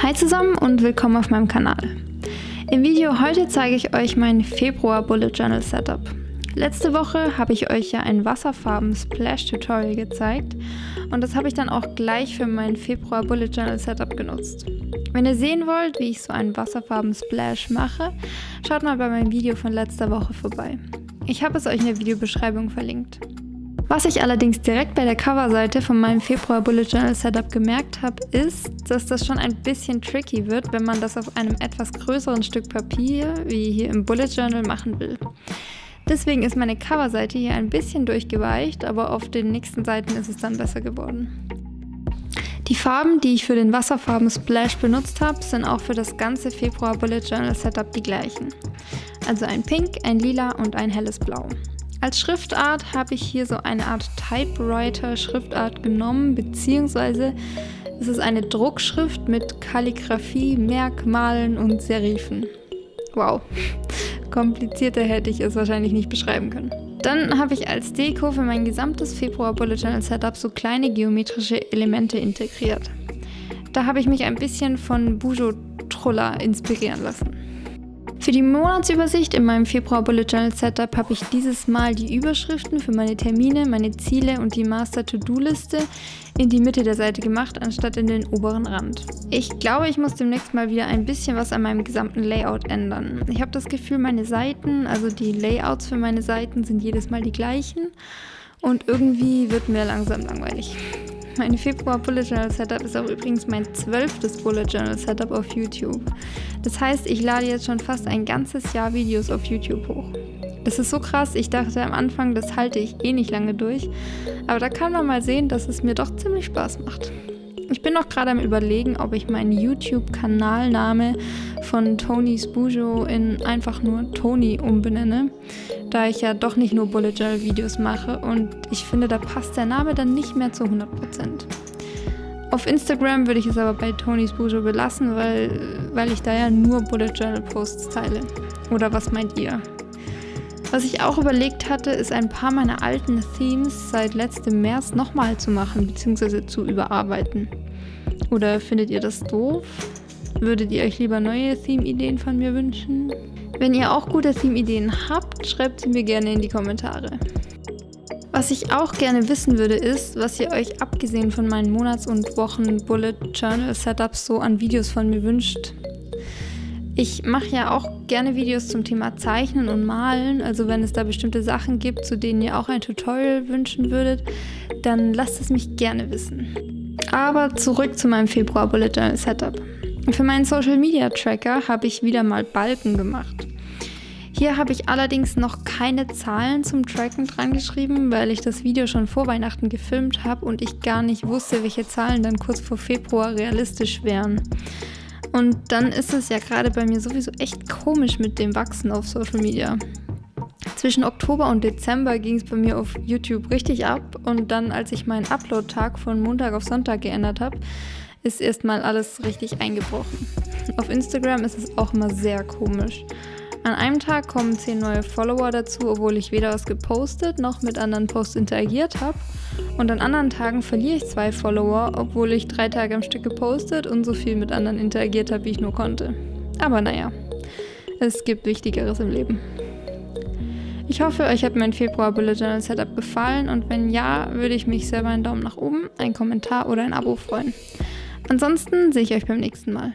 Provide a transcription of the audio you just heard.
Hi zusammen und willkommen auf meinem Kanal. Im Video heute zeige ich euch mein Februar Bullet Journal Setup. Letzte Woche habe ich euch ja ein Wasserfarben Splash Tutorial gezeigt und das habe ich dann auch gleich für mein Februar Bullet Journal Setup genutzt. Wenn ihr sehen wollt, wie ich so einen Wasserfarben Splash mache, schaut mal bei meinem Video von letzter Woche vorbei. Ich habe es euch in der Videobeschreibung verlinkt. Was ich allerdings direkt bei der Coverseite von meinem Februar Bullet Journal Setup gemerkt habe, ist, dass das schon ein bisschen tricky wird, wenn man das auf einem etwas größeren Stück Papier, wie hier im Bullet Journal, machen will. Deswegen ist meine Coverseite hier ein bisschen durchgeweicht, aber auf den nächsten Seiten ist es dann besser geworden. Die Farben, die ich für den Wasserfarben Splash benutzt habe, sind auch für das ganze Februar Bullet Journal Setup die gleichen. Also ein Pink, ein Lila und ein helles Blau. Als Schriftart habe ich hier so eine Art Typewriter-Schriftart genommen, beziehungsweise es ist eine Druckschrift mit Kalligraphie, Merkmalen und Serifen. Wow, komplizierter hätte ich es wahrscheinlich nicht beschreiben können. Dann habe ich als Deko für mein gesamtes Februar Bullet Journal Setup so kleine geometrische Elemente integriert. Da habe ich mich ein bisschen von Bujo Trulla inspirieren lassen. Für die Monatsübersicht in meinem Februar Bullet Journal Setup habe ich dieses Mal die Überschriften für meine Termine, meine Ziele und die Master-To-Do-Liste in die Mitte der Seite gemacht, anstatt in den oberen Rand. Ich glaube, ich muss demnächst mal wieder ein bisschen was an meinem gesamten Layout ändern. Ich habe das Gefühl, meine Seiten, also die Layouts für meine Seiten, sind jedes Mal die gleichen und irgendwie wird mir langsam langweilig. Mein Februar Bullet Journal Setup ist auch übrigens mein 12. Bullet Journal Setup auf YouTube. Das heißt, ich lade jetzt schon fast ein ganzes Jahr Videos auf YouTube hoch. Das ist so krass, ich dachte am Anfang, das halte ich eh nicht lange durch. Aber da kann man mal sehen, dass es mir doch ziemlich Spaß macht. Ich bin noch gerade am Überlegen, ob ich meinen YouTube-Kanalname von Tony's Bujo in einfach nur Tony umbenenne, da ich ja doch nicht nur Bullet Journal Videos mache und ich finde, da passt der Name dann nicht mehr zu 100%. Auf Instagram würde ich es aber bei Tony's Bujo belassen, weil ich da ja nur Bullet Journal Posts teile. Oder was meint ihr? Was ich auch überlegt hatte, ist ein paar meiner alten Themes seit letztem März nochmal zu machen bzw. zu überarbeiten. Oder findet ihr das doof? Würdet ihr euch lieber neue Theme-Ideen von mir wünschen? Wenn ihr auch gute Theme-Ideen habt, schreibt sie mir gerne in die Kommentare. Was ich auch gerne wissen würde, ist, was ihr euch abgesehen von meinen Monats- und Wochen-Bullet Journal Setups so an Videos von mir wünscht. Ich mache ja auch gerne Videos zum Thema Zeichnen und Malen, also wenn es da bestimmte Sachen gibt, zu denen ihr auch ein Tutorial wünschen würdet, dann lasst es mich gerne wissen. Aber zurück zu meinem Februar Bullet Journal Setup. Für meinen Social Media Tracker habe ich wieder mal Balken gemacht. Hier habe ich allerdings noch keine Zahlen zum Tracken dran geschrieben, weil ich das Video schon vor Weihnachten gefilmt habe und ich gar nicht wusste, welche Zahlen dann kurz vor Februar realistisch wären. Und dann ist es ja gerade bei mir sowieso echt komisch mit dem Wachsen auf Social Media. Zwischen Oktober und Dezember ging es bei mir auf YouTube richtig ab und dann, als ich meinen Upload-Tag von Montag auf Sonntag geändert habe, ist erstmal alles richtig eingebrochen. Auf Instagram ist es auch immer sehr komisch. An einem Tag kommen 10 neue Follower dazu, obwohl ich weder was gepostet noch mit anderen Posts interagiert habe. Und an anderen Tagen verliere ich 2 Follower, obwohl ich 3 Tage am Stück gepostet und so viel mit anderen interagiert habe, wie ich nur konnte. Aber naja, es gibt Wichtigeres im Leben. Ich hoffe, euch hat mein Februar Bullet Journal Setup gefallen und wenn ja, würde ich mich sehr über einen Daumen nach oben, einen Kommentar oder ein Abo freuen. Ansonsten sehe ich euch beim nächsten Mal.